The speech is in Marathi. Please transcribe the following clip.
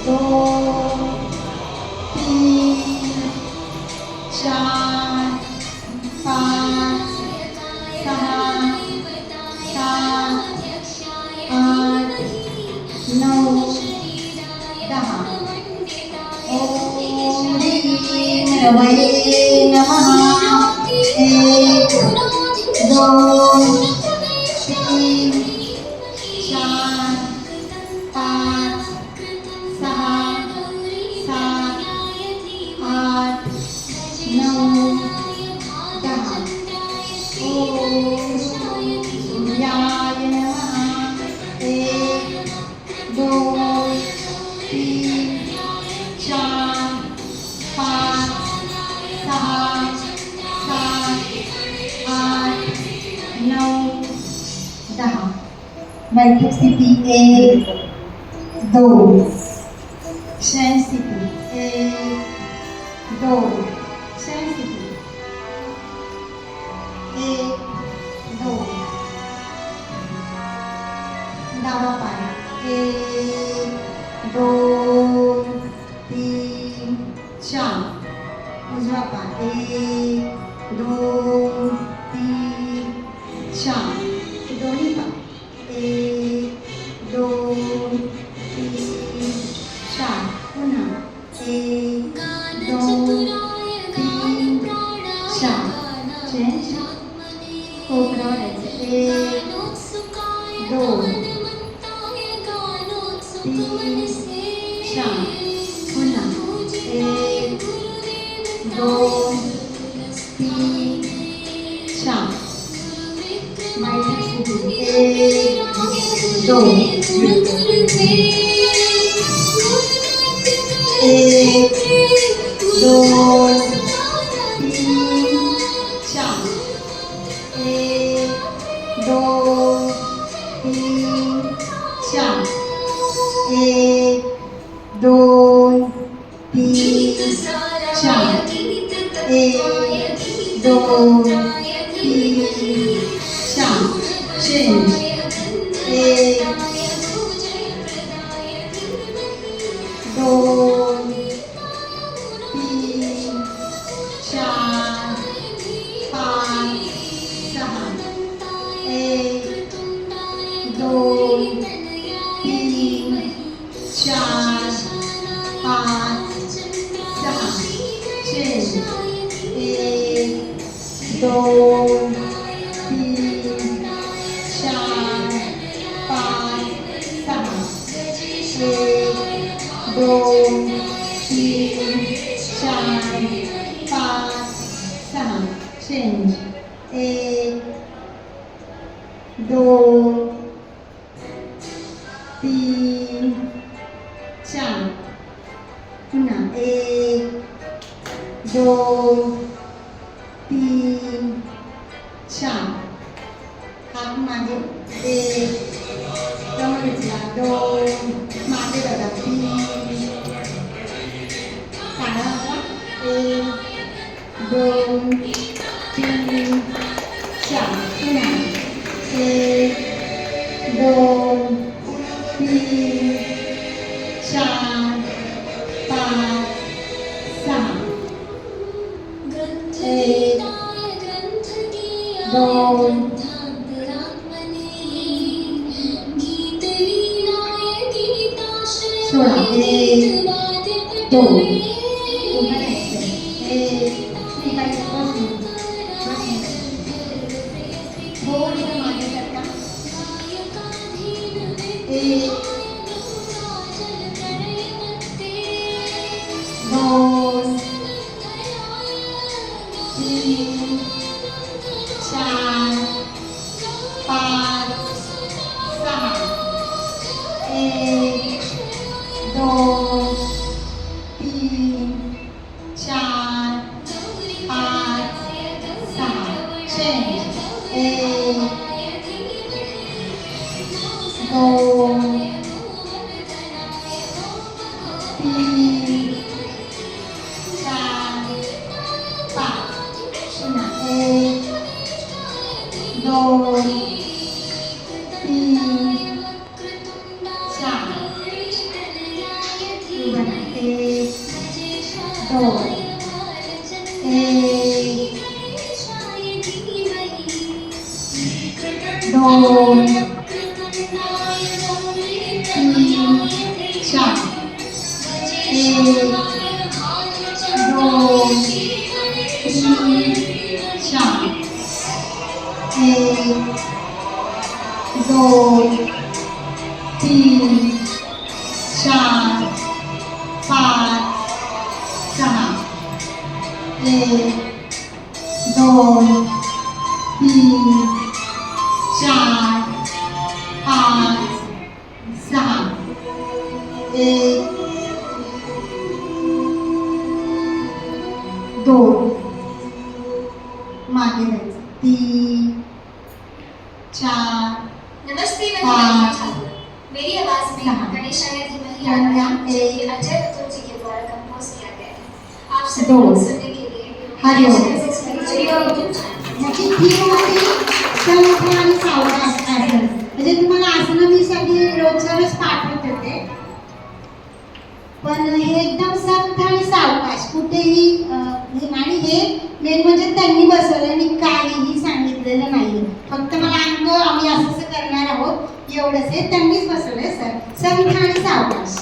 दोन, तीन, चार, पाच, सहा, सात, आठ, नऊ, 10. ओम ह्रीं रवये नमः. 1, 2, 3, 4, 5, 6, 7, 8, 9, 10. ओम सूर्याय नमः. 1, 2, 3, 4, 5, 6, 7, 8, 9, 10. बैठक स्थिती 1, 2. शयन स्थिती 1, 2. शयन स्थिती 1, 2. डावा पाय 1, 2, 3, 4. उजवा पाय 1, 2, 3, 4. दोन्ही पाय 1, 2, 3, 4. पुन्हा 1, 2, 3, 4. चेंज. कोपऱ्यावर यायचं 1, 2, 3, 4. पुन्हा 1, 2, 3, 4. बैठक स्थिती 1, 2. 1, 2, 3, 4. 1, 2, 3, 4. 1, 2, 3, 4. 1, 2, 3, 4. चेंज. 1, 2, 3, 4, 5, 6. 1, 2, 3, 4, 5, 6. चेंज. 1, 2, 3, 4, 5, 6. 1, 2, 3, 4, 5, 6. चेंज. 1, 2, 3, 4. पुन्हा 1, 2, 3, 4. हात मागे 1, कमर उचला 2, मागे बघा 3. काढा आता 1, 2, 3, 4. पुन्हा 1, 2, 3, 4, 5, 6. 1, 2, 16. 1, 2. पुन्हा 1, थोडं मागे सरका. 1, 2, 3, 4, 5, 6. 1, 2, 3, 4, 5, 6. चेंज. 1, 2, 3, 4, 5. पुन्हा 1, 2, 3, 4. 1, 2, 3, 4, 5, 6. 2 1 2 3 4 1 2 3 4 1 2 3 4 5 6 1 2 3 4 5 6 1 2 मागे जायचं 3 4 नमस्ते मैं हाँ। ठाकुर। मेरी आवाज में हाँ। गणेशाय धीमहि हाँ, आया हाँ, जो कि एक। अजय बतूर जी के द्वारा कंपोज किया गया है। आप सभी दो। लोग सुनने के लिए हरिओम। हरिओम। याची थीम होती संथ आणि सावकाश आसन. म्हणजे तुम्हाला आसनं मी सगळी रोजच्या रोज पाठवत होते, पण हे एकदम संथ आणि सावकाश कुठेही आणि हे मेन म्हणजे त्यांनी बसवलं, मी काहीही सांगितलेलं नाही. फक्त मला अंग आम्ही असं करणार आहोत एवढंच, हे त्यांनीच बसवलंय. सर संथ आणि सावकाश.